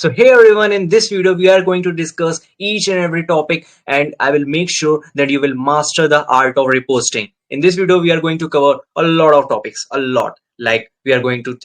So hey everyone, in this video we are going to discuss each and every topic, and I will make sure that you will master the art of reposting. In this video we are going to cover a lot of topics, a lot. Like we are going to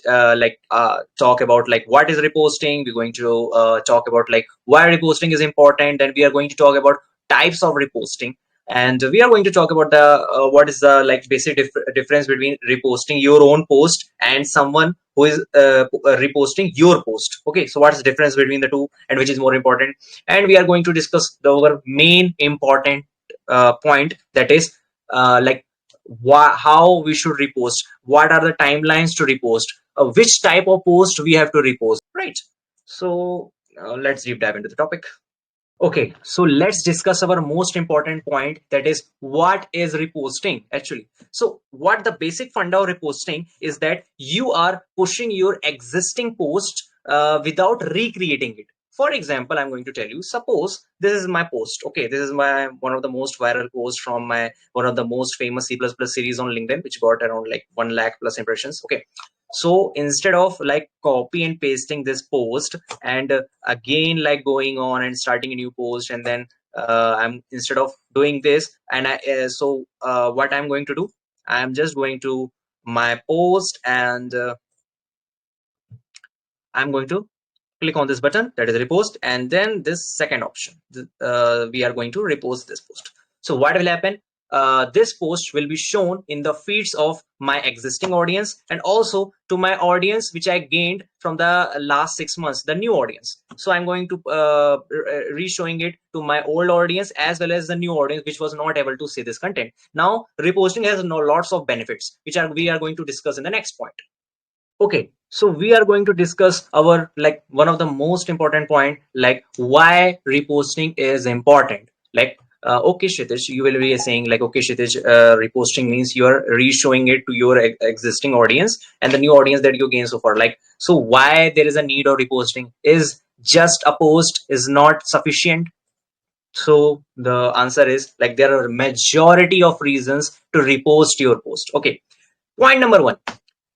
talk about like what is reposting. We're going to talk about like why reposting is important, and we are going to talk about types of reposting, and we are going to talk about the what is the like basic difference between reposting your own post and someone who is reposting your post. Okay, so what's the difference between the two and which is more important? And we are going to discuss our main important point, that is like how we should repost, what are the timelines to repost, which type of post we have to repost, right? So let's deep dive into the topic. Okay, so let's discuss our most important point, that is what is reposting actually. So what the basic funda of reposting is that you are pushing your existing post without recreating it. For example, I'm going to tell you, suppose this is my post. Okay, this is my one of the most viral posts from my one of the most famous C++ series on LinkedIn, which got around like 1 lakh plus impressions. Okay, so instead of like copy and pasting this post and again like going on and starting a new post, and then I'm instead of doing this, and what I'm going to do, I'm just going to my post, and I'm going to click on this button, that is repost, and then this second option, we are going to repost this post. So what will happen? This post will be shown in the feeds of my existing audience and also to my audience which I gained from the last 6 months, the new audience. So I'm going to re-showing it to my old audience as well as the new audience which was not able to see this content. Now reposting has lots of benefits which we are going to discuss in the next point. Okay, so we are going to discuss our like one of the most important point, like why reposting is important. Like okay Kshitij, you will be saying like, okay Kshitij, reposting means you are re-showing it to your existing audience and the new audience that you gain so far. Like, so why there is a need of reposting? Is just a post is not sufficient? So the answer is like there are majority of reasons to repost your post. Okay, point number one,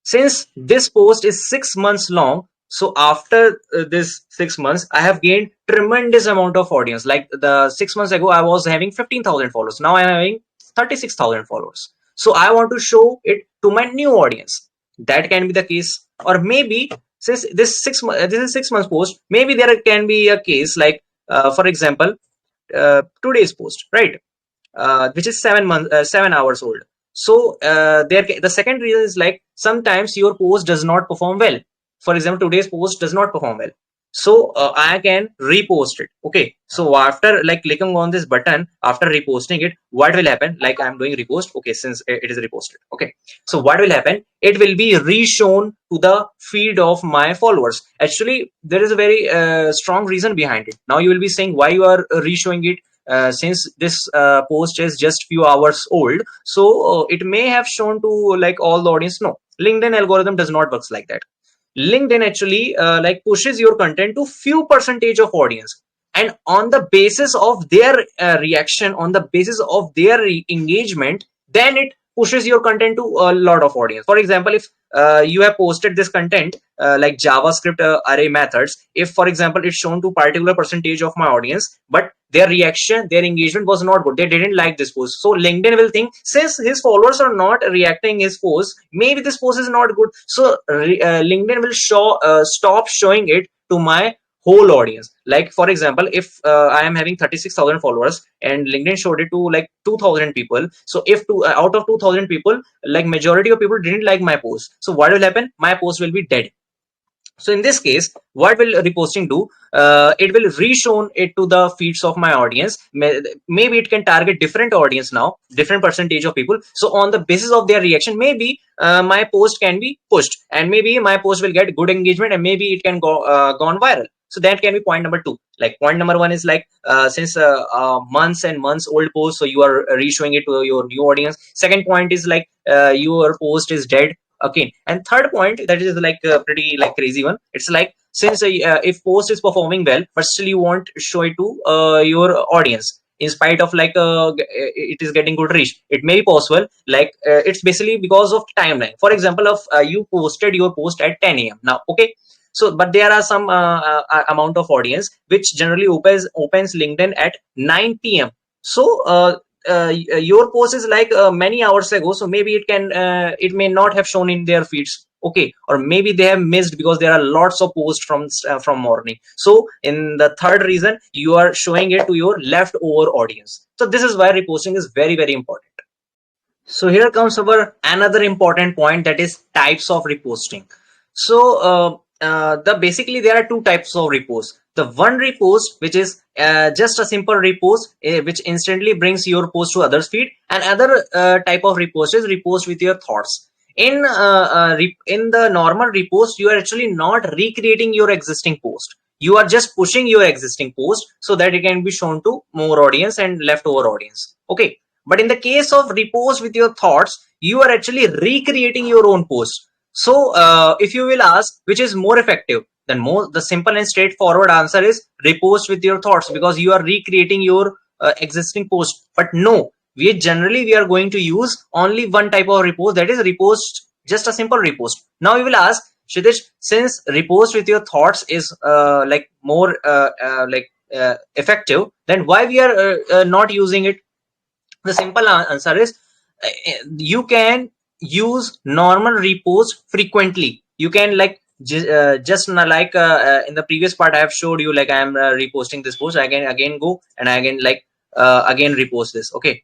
since this post is 6 months long, so after this 6 months I have gained tremendous amount of audience. Like the 6 months ago I was having 15,000 followers, now I am having 36,000 followers. So I want to show it to my new audience. That can be the case. Or maybe since this is 6 months post, maybe there can be a case like for example today's post, right? Which is 7 hours old. So the second reason is like sometimes your post does not perform well. For example, today's post does not perform well, so I can repost it. Okay, so after like clicking on this button, after reposting it, what will happen? Like I'm doing repost. Okay, since it is reposted. Okay, so what will happen? It will be re-shown to the feed of my followers. Actually, there is a very strong reason behind it. Now you will be saying why you are re-showing it. Since this post is just few hours old, so it may have shown to like all the audience. No, LinkedIn algorithm does not works like that. LinkedIn actually like pushes your content to few percentage of audience, and on the basis of their reaction, on the basis of their engagement, then it pushes your content to a lot of audience. For example, if you have posted this content like JavaScript array methods, if for example it's shown to particular percentage of my audience, but their reaction, their engagement was not good, they didn't like this post, so LinkedIn will think since his followers are not reacting his post, maybe this post is not good. So LinkedIn will stop showing it to my whole audience. Like for example, if I am having 36,000 followers and LinkedIn showed it to like 2,000 people, so if out of 2,000 people, like majority of people didn't like my post, so what will happen? My post will be dead. So in this case, what will reposting do? It will re-shown it to the feeds of my audience. Maybe it can target different audience now, different percentage of people. So on the basis of their reaction, maybe my post can be pushed, and maybe my post will get good engagement, and maybe it can go gone viral. So that can be point number two. Like point number one is like since months and months old post, so you are re-showing it to your new audience. Second point is like your post is dead. Okay, and third point, that is like a pretty like crazy one. It's like since if post is performing well but still you won't show it to your audience in spite of like it is getting good reach, it may be possible like it's basically because of timeline. For example, of you posted your post at 10 a.m. now. Okay, So but there are some amount of audience which generally opens LinkedIn at 9 p.m. So your post is like many hours ago, so maybe it may not have shown in their feeds, okay, or maybe they have missed because there are lots of posts from morning. So in the third reason, you are showing it to your leftover audience. So this is why reposting is very, very important. So here comes our another important point, that is types of reposting. So basically there are two types of repost. The one repost which is just a simple repost which instantly brings your post to others feed, and other type of repost is repost with your thoughts. In the normal repost, you are actually not recreating your existing post. You are just pushing your existing post so that it can be shown to more audience and leftover audience. Okay. But in the case of repost with your thoughts, you are actually recreating your own post. So if you will ask which is more effective, then the simple and straightforward answer is repost with your thoughts, because you are recreating your existing post. But no, we are going to use only one type of repost, that is repost, just a simple repost. Now you will ask, Kshitish, since repost with your thoughts is like more effective, then why we are not using it? The simple answer is you can use normal repost frequently. You can like just like in the previous part I have showed you, like I am reposting this post, I can again go and I can like again repost this, okay.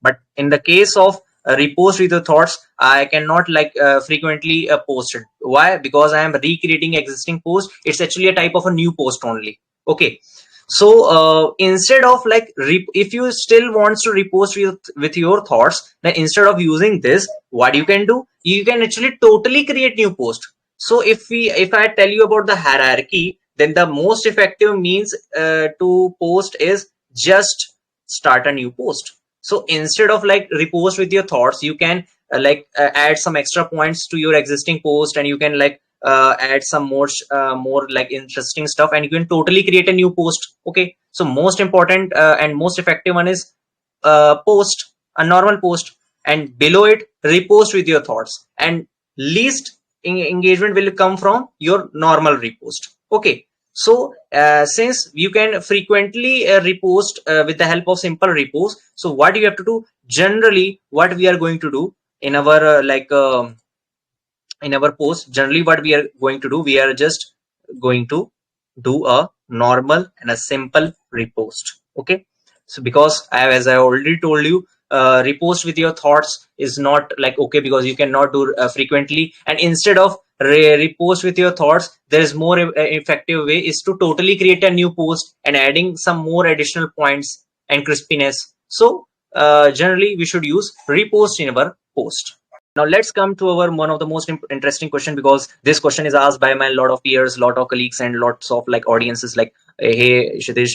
But in the case of repost with the thoughts, I cannot like frequently post it. Why? Because I am recreating existing post. It's actually a type of a new post only, okay. So instead of like if you still wants to repost with your thoughts, then instead of using this, what you can do, you can actually totally create new post. So if I tell you about the hierarchy, then the most effective means to post is just start a new post. So instead of like repost with your thoughts, you can add some extra points to your existing post, and you can like add some more like interesting stuff, and you can totally create a new post, okay. So most important and most effective one is post a normal post, and below it repost with your thoughts, and least engagement will come from your normal repost, okay. So since you can frequently repost with the help of simple repost, so what you have to do, generally what we are going to do in our in our post, generally what we are going to do, we are just going to do a normal and a simple repost, okay. So because as I already told you, repost with your thoughts is not like okay, because you cannot do frequently, and instead of repost with your thoughts, there is more effective way is to totally create a new post and adding some more additional points and crispiness. So generally we should use repost in our post. Now let's come to our one of the most interesting question, because this question is asked by my lot of peers, lot of colleagues, and lots of like audiences. Like, hey Kshitish,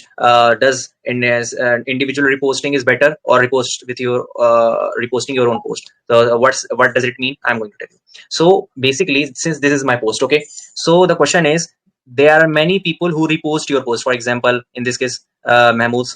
does individual reposting is better, or repost with your reposting your own post? So what does it mean? I'm going to tell you. So basically, since this is my post, okay. So the question is, there are many people who repost your post. For example, in this case, Mahmood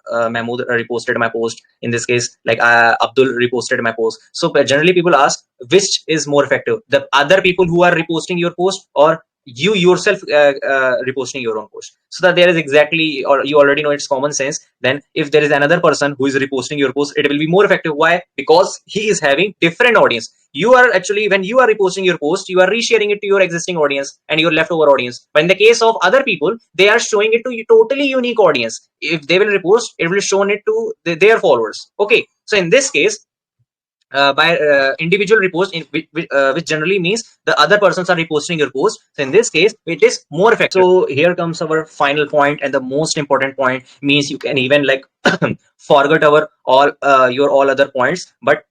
reposted my post. In this case, like Abdul reposted my post. So generally people ask which is more effective, the other people who are reposting your post, or you yourself reposting your own post. So that there is exactly, or you already know, it's common sense. Then if there is another person who is reposting your post, it will be more effective. Why? Because he is having different audience. You are actually, when you are reposting your post, you are resharing it to your existing audience and your leftover audience. But in the case of other people, they are showing it to totally unique audience. If they will repost, it will show it to their followers, okay. So in this case, by individual repost, which generally means the other persons are reposting your post. So in this case, it is more effective. So here comes our final point, and the most important point, means you can even like forget our all your all other points, but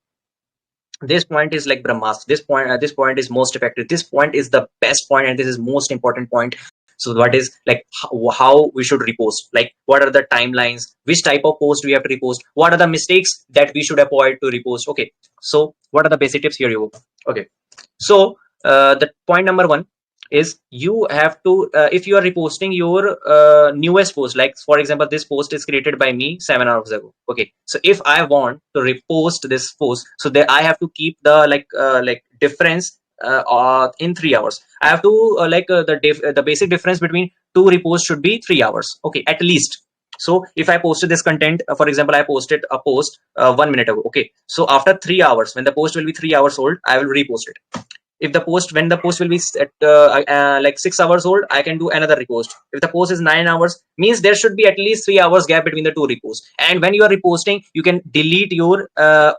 this point is like brahmas. This point is most effective. This point is the best point, and this is most important point. So what is like how we should repost, like what are the timelines, which type of post we have to repost, what are the mistakes that we should avoid to repost, okay. So what are the basic tips? Here you go, okay. So the point number one is, you have to if you are reposting your newest post, like for example, this post is created by me 7 hours ago, okay. So if I want to repost this post, so there I have to keep the like difference in 3 hours. I have to the basic difference between two reposts should be 3 hours, okay, at least. So if I posted this content, for example, I posted a post 1 minute ago, okay, so after 3 hours, when the post will be 3 hours old, I will repost it. If the post when the post will be at like 6 hours old, I can do another repost. If the post is 9 hours, means there should be at least 3 hours gap between the two reposts. And when you are reposting, you can delete your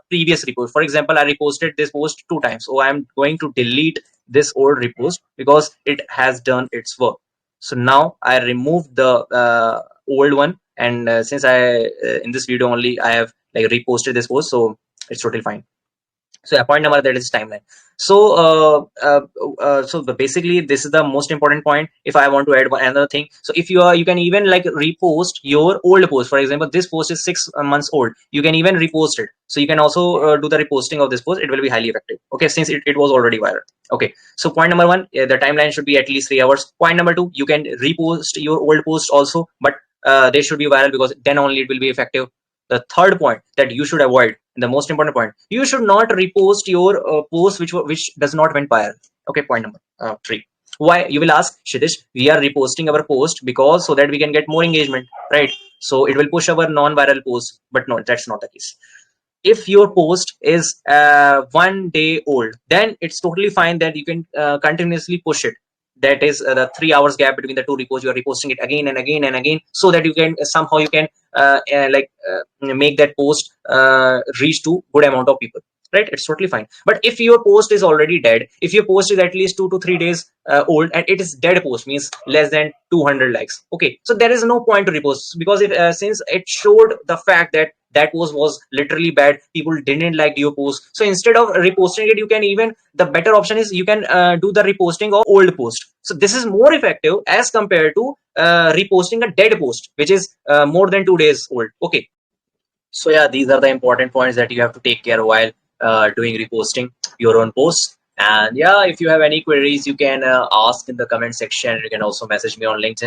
previous repost. For example, I reposted this post 2 times, so I am going to delete this old repost because it has done its work. So now I remove the old one, and since I in this video only I have like reposted this post, so it's totally fine. So yeah, point number that is timeline. So basically this is the most important point. If I want to add another thing, so if you can even like repost your old post. For example, this post is 6 months old, you can even repost it. So you can also do the reposting of this post. It will be highly effective, okay, since it was already viral. Okay, so point number one, the timeline should be at least 3 hours. Point number two, you can repost your old post also, but they should be viral, because then only it will be effective. The third point that you should avoid, the most important point, you should not repost your post which does not went viral. Okay, point number three. Why, you will ask, Shidish, we are reposting our post because so that we can get more engagement, right? So it will push our non-viral post, but no, that's not the case. If your post is 1 day old, then it's totally fine that you can continuously push it. That is the 3 hours gap between the two reposts. You are reposting it again and again and again, so that you can somehow you can make that post reach to good amount of people, right? It's totally fine. But if your post is already dead, if your post is at least 2 to 3 days old, and it is dead post, means less than 200 likes, okay, so there is no point to repost, because if since it showed the fact that that post was literally bad, people didn't like your post. So instead of reposting it, you can even, the better option is you can do the reposting of old post. So this is more effective as compared to reposting a dead post which is more than 2 days old. Okay, so yeah, these are the important points that you have to take care while doing reposting your own posts. And yeah, if you have any queries, you can ask in the comment section. You can also message me on LinkedIn.